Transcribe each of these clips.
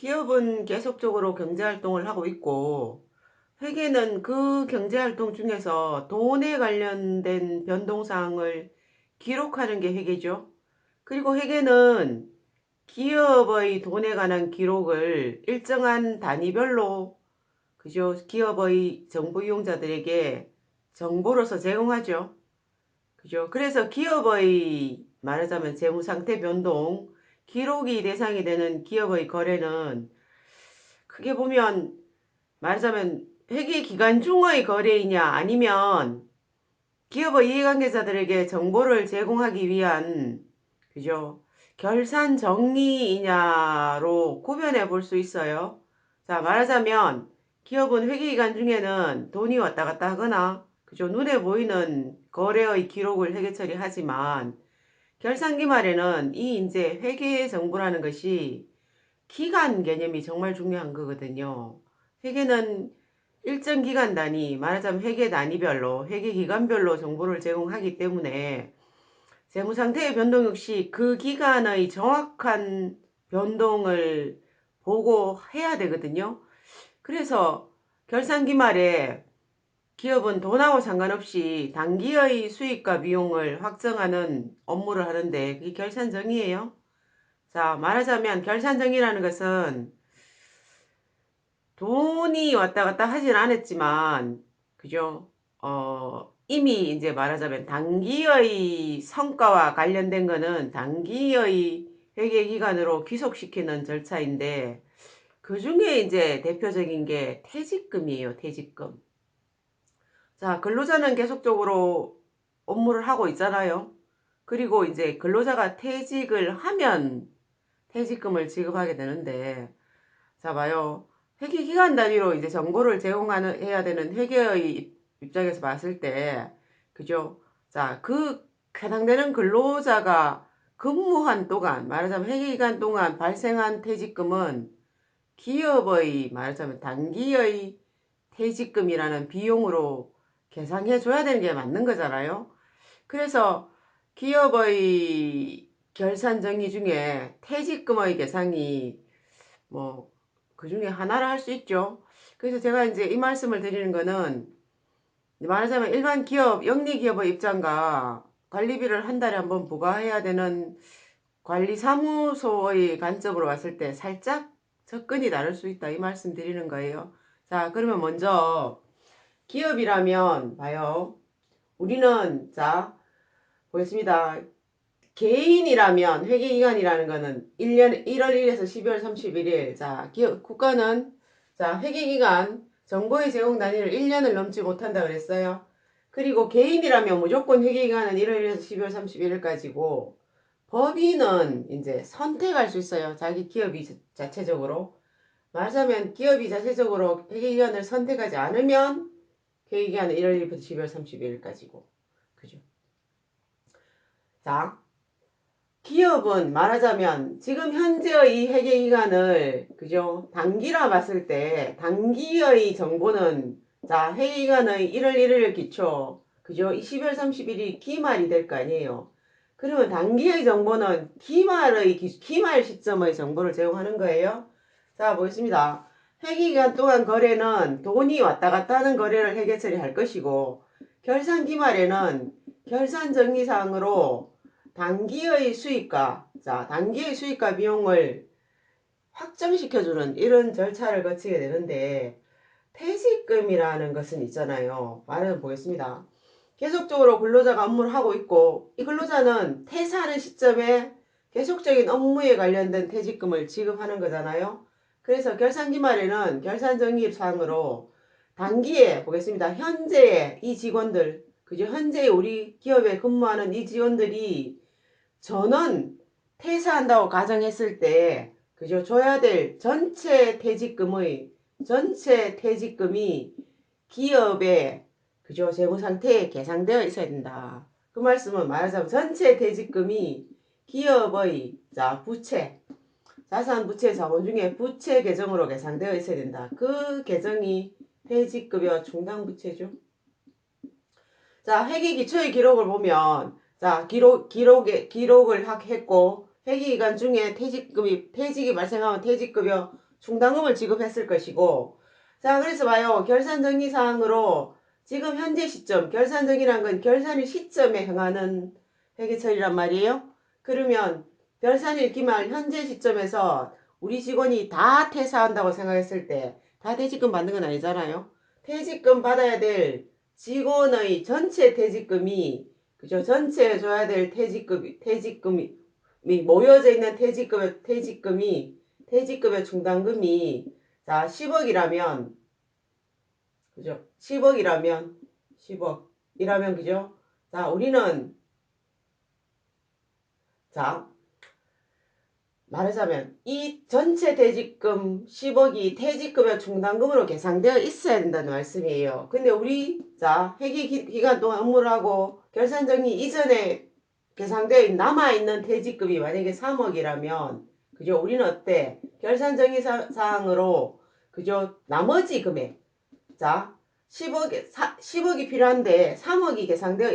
기업은 계속적으로 경제활동을 하고 있고, 회계는 그 경제활동 중에서 돈에 관련된 변동사항을 기록하는 게 회계죠. 그리고 회계는 기업의 돈에 관한 기록을 일정한 단위별로, 그죠? 기업의 정보 이용자들에게 정보로서 제공하죠. 그죠? 그래서 기업의 말하자면 재무상태 변동, 기록이 대상이 되는 기업의 거래는 크게 보면 말하자면 회계 기간 중의 거래이냐 아니면 기업의 이해관계자들에게 정보를 제공하기 위한 그죠? 결산 정리이냐로 구별해 볼 수 있어요. 자, 말하자면 기업은 회계 기간 중에는 돈이 왔다 갔다 하거나 그죠? 눈에 보이는 거래의 기록을 회계 처리하지만 결산 기말에는 이 이제 회계 정보라는 것이 기간 개념이 정말 중요한 거거든요. 회계는 일정 기간 단위, 말하자면 회계 단위별로, 회계 기간별로 정보를 제공하기 때문에 재무 상태의 변동 역시 그 기간의 정확한 변동을 보고 해야 되거든요. 그래서 결산 기말에 기업은 돈하고 상관없이 단기의 수익과 비용을 확정하는 업무를 하는데 그게 결산정의예요. 자, 말하자면 결산정의라는 것은 돈이 왔다 갔다 하진 않았지만, 그죠? 이미 이제 말하자면 단기의 성과와 관련된 거는 단기의 회계 기간으로 귀속시키는 절차인데, 그 중에 이제 대표적인 게 퇴직금이에요, 퇴직금. 자, 근로자는 계속적으로 업무를 하고 있잖아요. 그리고 이제 근로자가 퇴직을 하면 퇴직금을 지급하게 되는데, 자, 봐요. 회계 기간 단위로 이제 정보를 제공하는, 해야 되는 회계의 입장에서 봤을 때, 그죠? 자, 그 해당되는 근로자가 근무한 동안, 말하자면 회계 기간 동안 발생한 퇴직금은 기업의, 말하자면 단기의 퇴직금이라는 비용으로 계상해 줘야 되는 게 맞는 거잖아요. 그래서 기업의 결산 정의 중에 퇴직금의 계상이 뭐 그 중에 하나를 할 수 있죠. 그래서 제가 이제 이 말씀을 드리는 거는 말하자면 일반 기업, 영리 기업의 입장과 관리비를 한 달에 한번 부과해야 되는 관리사무소의 관점으로 봤을 때 살짝 접근이 다를 수 있다. 이 말씀 드리는 거예요. 자, 그러면 먼저 기업이라면 봐요. 우리는 자, 보겠습니다. 개인이라면 회계기간이라는 거는 1년 1월 1일에서 12월 31일. 자, 기업, 국가는 자, 회계기간 정보의 제공 단위를 1년을 넘지 못한다 그랬어요. 그리고 개인이라면 무조건 회계기간은 1월 1일에서 12월 31일까지고 법인은 이제 선택할 수 있어요. 자기 기업이 자체적으로. 말하자면 기업이 자체적으로 회계기간을 선택하지 않으면 회계기간은 1월 1일부터 12월 31일까지고. 그죠? 자, 기업은 말하자면 지금 현재의 이 회계 기간을 그죠? 단기라 봤을 때 단기의 정보는 자, 회계 기간의 1월 1일 기초 그죠? 12월 30일이 기말이 될 거 아니에요. 그러면 단기의 정보는 기말 시점의 정보를 제공하는 거예요. 자, 보겠습니다. 회계 기간 동안 거래는 돈이 왔다 갔다 하는 거래를 회계 처리할 것이고 결산 기말에는 결산 정리사항으로 단기의 수익과 단기의 수익과 비용을 확정시켜주는 이런 절차를 거치게 되는데 퇴직금이라는 것은 있잖아요. 말을 보겠습니다. 계속적으로 근로자가 업무를 하고 있고 이 근로자는 퇴사하는 시점에 계속적인 업무에 관련된 퇴직금을 지급하는 거잖아요. 그래서 결산기말에는 결산정의사항으로 단기에 보겠습니다. 현재의 이 직원들 그죠? 현재 우리 기업에 근무하는 이 직원들이 전원 퇴사한다고 가정했을 때 그죠? 줘야 될 전체 퇴직금이 기업의 그죠? 재무 상태에 계상되어 있어야 된다. 그 말씀은 말하자면 전체 퇴직금이 기업의 부채, 자산 부채 자본 중에 부채 계정으로 계상되어 있어야 된다. 그 계정이 퇴직급여 충당부채죠. 자, 회계 기초의 기록을 보면 자, 기록을 했고 회계 기간 중에 퇴직이 발생하면 퇴직급여 충당금을 지급했을 것이고, 자, 그래서 봐요. 결산정리사항으로 지금 현재 시점, 결산정리란 건 결산일 시점에 행하는 회계처리란 말이에요. 그러면 결산일 기말 현재 시점에서 우리 직원이 다 퇴사한다고 생각했을 때 다 퇴직금 받는 건 아니잖아요. 퇴직금 받아야 될 직원의 전체 퇴직금이, 그죠? 전체 줘야 될 퇴직금이 모여져 있는 퇴직금의 충당금이, 자, 10억이라면, 그죠? 10억이라면, 그죠? 자, 우리는, 자, 말하자면, 이 전체 퇴직금 10억이 퇴직금의 충당금으로 계산되어 있어야 된다는 말씀이에요. 근데 우리, 자, 회계기간 동안 업무를 하고, 결산정리 이전에 계산되어 남아있는 퇴직금이 만약에 3억이라면, 그죠? 우리는 어때? 결산정리 사항으로, 그죠? 나머지 금액, 자, 10억이 필요한데 3억이 계산되어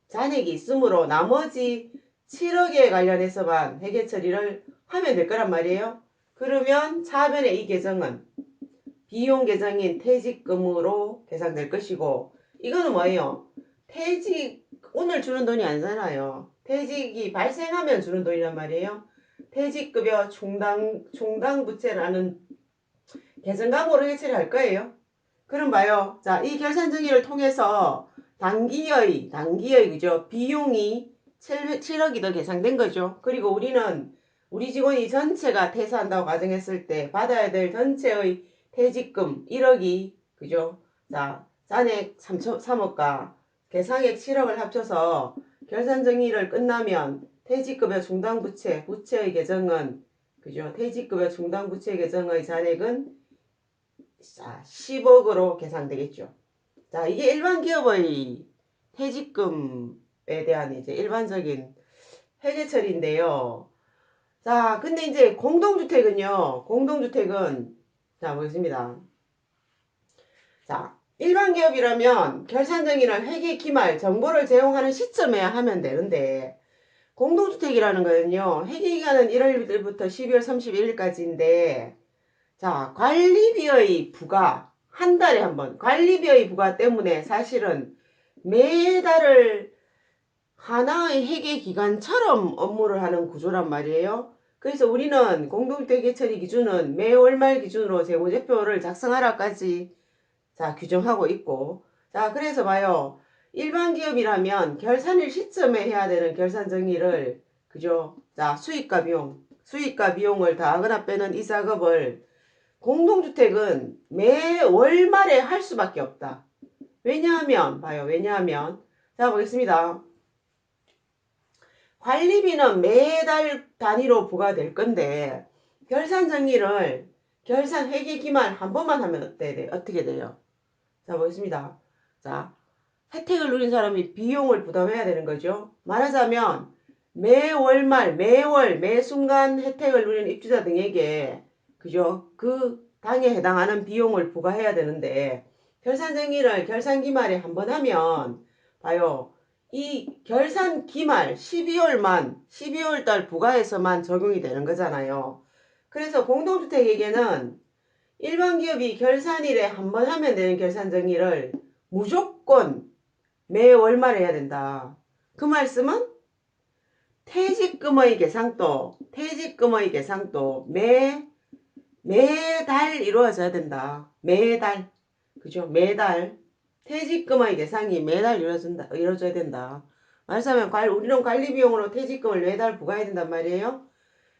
잔액이 있으므로 나머지 7억에 관련해서만 회계 처리를 하면 될 거란 말이에요. 그러면 차변의 이 계정은 비용 계정인 퇴직금으로 계산될 것이고, 이거는 뭐예요? 오늘 주는 돈이 아니잖아요. 퇴직이 발생하면 주는 돈이란 말이에요. 퇴직급여 충당부채라는 계정감으로 회체를 거예요. 그럼 봐요. 자, 이 결산 정의를 통해서 단기의, 그죠? 비용이 7억이 더 계산된 거죠. 그리고 우리 직원이 전체가 퇴사한다고 가정했을 때 받아야 될 전체의 퇴직금 1억이, 그죠? 자, 잔액 3억과 계상액 7억을 합쳐서 결산 정의를 끝나면 퇴직급여 부채의 계정은, 그죠? 퇴직급여 충당부채 계정의 잔액은, 자, 10억으로 계산되겠죠. 자, 이게 일반 기업의 퇴직금에 대한 이제 일반적인 회계 처리인데요. 자, 근데 이제 공동주택은, 자, 보겠습니다. 자, 일반 기업이라면 결산정의를 회계 기말 정보를 제공하는 시점에 하면 되는데, 공동주택이라는 거는요, 회계기간은 1월부터 12월 31일까지인데, 자, 관리비의 부과, 한 달에 한 번, 관리비의 부과 때문에 사실은 매달을 하나의 회계 기간처럼 업무를 하는 구조란 말이에요. 그래서 우리는 공동주택 처리 기준은 매월 말 기준으로 재무제표를 작성하라까지, 자, 규정하고 있고, 자, 그래서 봐요. 일반 기업이라면 결산일 시점에 해야 되는 결산 정리를, 그죠? 자, 수익과 비용을 더하거나 빼는 이 작업을 공동주택은 매 월말에 할 수밖에 없다. 왜냐하면, 자, 보겠습니다. 관리비는 매달 단위로 부과될 건데, 결산 회계 기만 한 번만 하면 어떻게 돼요? 자, 보겠습니다. 자, 혜택을 누린 사람이 비용을 부담해야 되는 거죠. 말하자면, 매 순간 혜택을 누리는 입주자 등에게, 그죠? 그 당에 해당하는 비용을 부과해야 되는데, 결산 기말에 한 번 하면, 봐요. 이 결산 기말 12월 달 부과해서만 적용이 되는 거잖아요. 그래서 공동주택에게는 일반 기업이 결산일에 한 번 하면 되는 결산 정리를 무조건 매 월말에 해야 된다. 그 말씀은 퇴직금의 계상도 매달 이루어져야 된다. 매달. 그죠? 매달. 퇴직금의 계상이 매달 이루어져야 된다. 말하자면 우리는 관리비용으로 퇴직금을 매달 부과해야 된단 말이에요.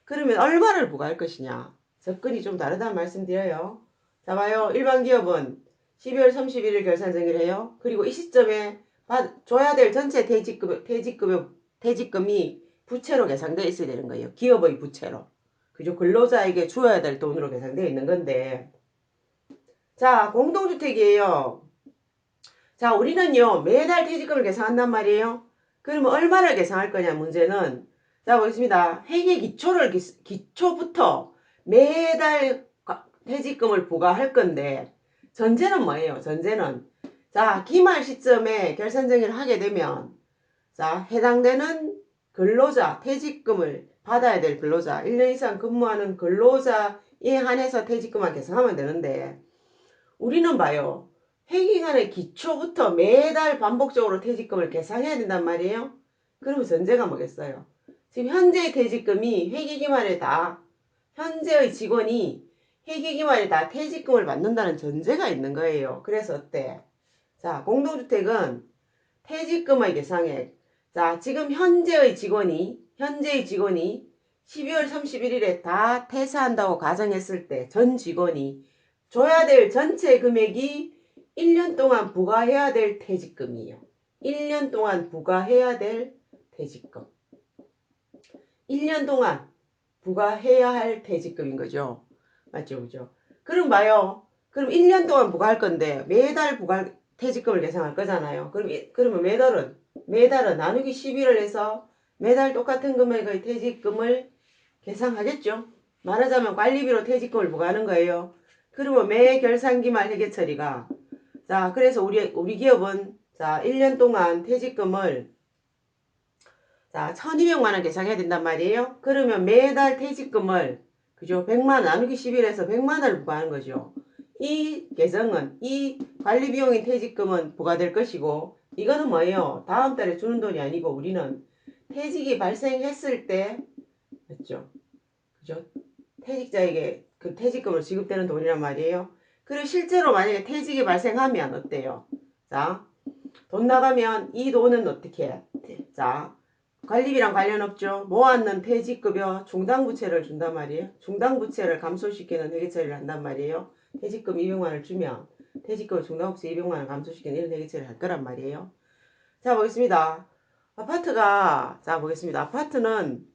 그러면 얼마를 부과할 것이냐? 접근이 좀 다르다는 말씀드려요. 자, 봐요. 일반 기업은 12월 31일 결산 정의를 해요. 그리고 이 시점에 줘야 될 전체 퇴직금이 부채로 계산되어 있어야 되는 거예요. 기업의 부채로. 그죠? 근로자에게 주어야 될 돈으로 계산되어 있는 건데. 자, 공동주택이에요. 자, 우리는요, 매달 퇴직금을 계산한단 말이에요. 그러면 얼마를 계산할 거냐, 문제는. 자, 보겠습니다. 회계 기초부터 매달 퇴직금을 부과할 건데, 전제는 뭐예요? 자, 기말 시점에 결산정의를 하게 되면, 자, 해당되는 퇴직금을 받아야 될 근로자, 1년 이상 근무하는 근로자 이에 한해서 퇴직금만 계산하면 되는데 우리는 봐요. 회계기간의 기초부터 매달 반복적으로 퇴직금을 계산해야 된단 말이에요. 그러면 전제가 뭐겠어요? 지금 현재의 퇴직금이 회계기간에 다 현재의 직원이 회계기간에 다 퇴직금을 받는다는 전제가 있는 거예요. 그래서 어때? 자, 공동주택은 퇴직금의 계상액. 자, 지금 현재의 직원이 12월 31일에 다 퇴사한다고 가정했을 때 전 직원이 줘야 될 전체 금액이 1년 동안 부과해야 될 퇴직금이에요. 1년 동안 부과해야 될 퇴직금. 1년 동안 부과해야 할 퇴직금인 거죠. 맞죠? 그죠? 그럼 봐요. 그럼 1년 동안 부과할 건데 매달 부과할 퇴직금을 계산할 거잖아요. 그러면 매달은 나누기 11을 해서 매달 똑같은 금액의 퇴직금을 계산하겠죠. 말하자면 관리비로 퇴직금을 부과하는 거예요. 그리고 매 결산기 말 회계 처리가 자, 그래서 우리 기업은 자, 1년 동안 퇴직금을 자, 1200만 원 계산해야 된단 말이에요. 그러면 매달 퇴직금을 그죠? 100만 원 나누기 11에서 100만 원을 부과하는 거죠. 이 계정은 이 관리 비용인 퇴직금은 부과될 것이고 이거는 뭐예요? 다음 달에 주는 돈이 아니고 우리는 퇴직이 발생했을 때 맞죠? 그죠? 퇴직자에게 그 퇴직금으로 지급되는 돈이란 말이에요. 그리고 실제로 만약에 퇴직이 발생하면 어때요? 자, 돈 나가면 이 돈은 어떻게 해? 자, 관리비랑 관련 없죠. 모았는 퇴직급여 중당부채를 준단 말이에요. 중당부채를 감소시키는 회계처리를 한단 말이에요. 퇴직금 200만 원을 주면 퇴직금 중당부채 200만 원 감소시키는 이런 회계처리를 할 거란 말이에요. 자, 보겠습니다. 자, 보겠습니다. 아파트는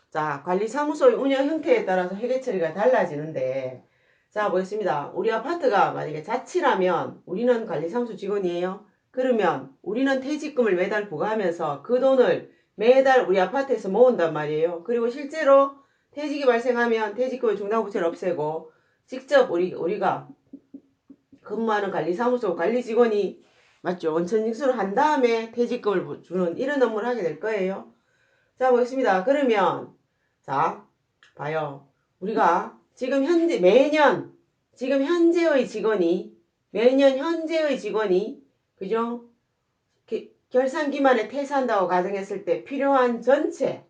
자, 관리사무소의 운영 형태에 따라서 회계처리가 달라지는데 자, 보겠습니다. 우리 아파트가 만약에 자치라면 우리는 관리사무소 직원이에요. 그러면 우리는 퇴직금을 매달 부과하면서 그 돈을 매달 우리 아파트에서 모은단 말이에요. 그리고 실제로 퇴직이 발생하면 퇴직금의 중단부채를 없애고 직접 우리가 근무하는 관리사무소 관리 직원이 맞죠? 원천징수를 한 다음에 퇴직금을 주는 이런 업무를 하게 될 거예요. 자, 보겠습니다. 그러면 자, 봐요. 우리가 지금 현재의 직원이 그죠? 결산 기만에 퇴사한다고 가정했을 때 필요한 전체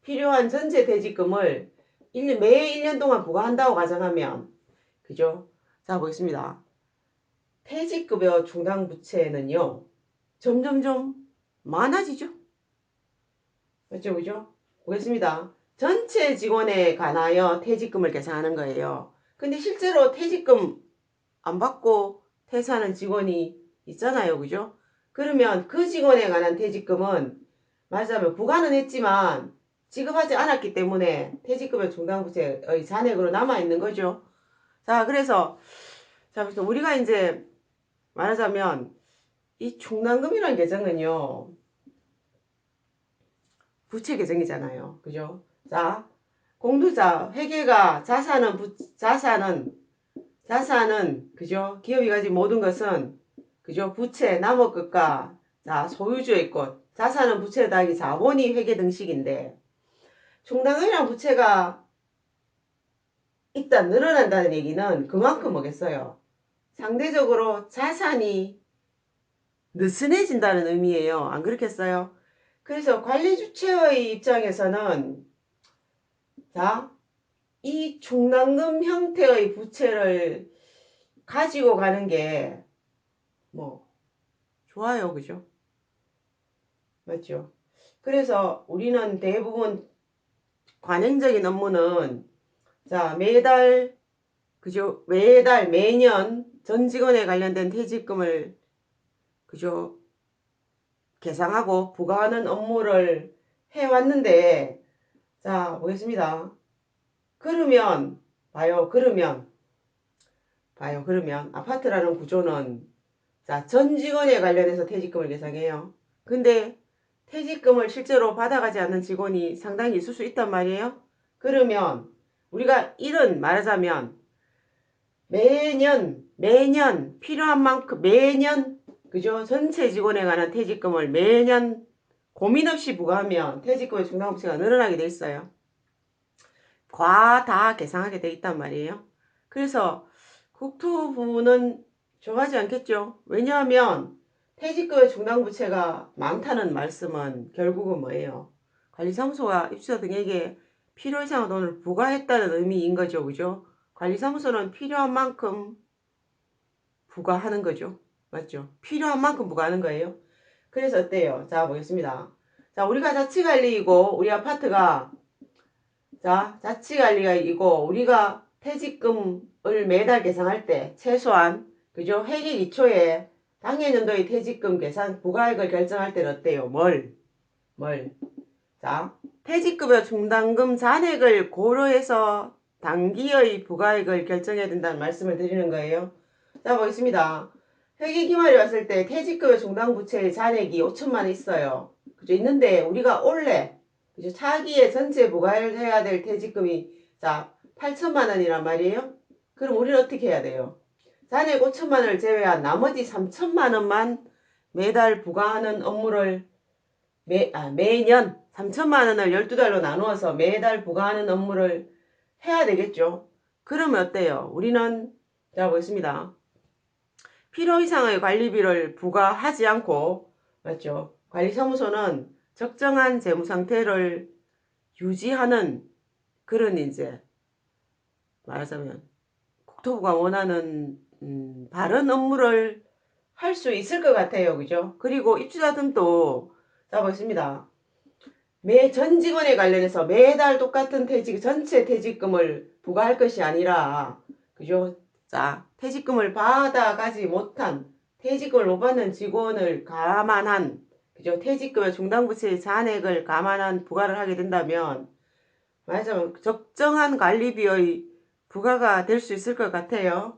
퇴직금을 매 1년 동안 부과한다고 가정하면 그죠? 자, 보겠습니다. 퇴직급여 중당부채는요. 점점점 많아지죠. 맞죠? 그죠? 보겠습니다. 전체 직원에 관하여 퇴직금을 계산하는 거예요. 근데 실제로 퇴직금 안 받고 퇴사하는 직원이 있잖아요. 그죠? 그러면 그 직원에 관한 퇴직금은 말하자면 부과는 했지만 지급하지 않았기 때문에 퇴직금의 중당부채의 잔액으로 남아있는 거죠. 자, 그래서 우리가 이제 말하자면 이 충당금이라는 계정은요. 부채 계정이잖아요. 그죠? 자, 공투자 회계가 자산은 그죠? 기업이 가진 모든 것은 그죠? 부채 나머 것과 자, 소유주의 것. 자산은 부채 더하기 자본이 회계 등식인데 충당금이랑 부채가 일단 늘어난다는 얘기는 그만큼 뭐겠어요? 상대적으로 자산이 느슨해진다는 의미예요. 안 그렇겠어요? 그래서 관리주체의 입장에서는 자, 이 충당금 형태의 부채를 가지고 가는 게 뭐 좋아요. 그죠? 맞죠? 그래서 우리는 대부분 관행적인 업무는 자, 매년 전 직원에 관련된 퇴직금을 그죠? 계상하고 부과하는 업무를 해왔는데 자, 보겠습니다. 그러면 그러면 아파트라는 구조는 자, 전 직원에 관련해서 퇴직금을 계상해요. 근데 퇴직금을 실제로 받아가지 않는 직원이 상당히 있을 수 있단 말이에요. 그러면 우리가 이런 말하자면 매년 필요한 만큼 매년 그죠? 전체 직원에 관한 퇴직금을 매년 고민 없이 부과하면 퇴직금의 중상부채가 늘어나게 돼 있어요. 과다 계상하게 돼 있단 말이에요. 그래서 국토부는 좋아하지 않겠죠. 왜냐하면 퇴직급여 중당부채가 많다는 말씀은 결국은 뭐예요? 관리사무소가 입주자 등에게 필요 이상의 돈을 부과했다는 의미인 거죠. 그죠? 관리사무소는 필요한 만큼 부과하는 거죠. 맞죠? 필요한 만큼 부과하는 거예요. 그래서 어때요? 자, 보겠습니다. 자, 우리가 자치관리이고 우리 아파트가 자, 자치관리가 이고 우리가 퇴직금을 매달 계산할 때 최소한 그죠? 회계 기초에 당해년도의 퇴직금 계산 부가액을 결정할 때는 어때요? 뭘? 자, 퇴직급여 충당금 잔액을 고려해서 당기의 부가액을 결정해야 된다는 말씀을 드리는 거예요. 자, 보겠습니다. 회계 기말이 왔을 때 퇴직급여 충당부채의 잔액이 5천만 원 있어요. 그죠? 있는데 우리가 올해 그죠? 차기에 전체 부과해야 될 퇴직금이 자 8천만 원이란 말이에요. 그럼 우리는 어떻게 해야 돼요? 잔액 5천만 원을 제외한 나머지 3천만 원만 매달 부과하는 업무를 매년 3천만 원을 12달로 나누어서 매달 부과하는 업무를 해야 되겠죠. 그러면 어때요? 우리는 자 보겠습니다. 필요 이상의 관리비를 부과하지 않고 맞죠? 관리사무소는 적정한 재무 상태를 유지하는 그런 이제 말하자면 국토부가 원하는 바른 업무를 할 수 있을 것 같아요. 그죠? 그리고 입주자 등도 자 보겠습니다. 매 전 직원에 관련해서 매달 똑같은 전체 퇴직금을 부과할 것이 아니라 그죠? 자, 퇴직금을 받아가지 못한 퇴직금을 못 받는 직원을 감안한 그죠? 퇴직금의 중당부채의 잔액을 감안한 부과를 하게 된다면 맞아 적정한 관리비의 부과가 될 수 있을 것 같아요.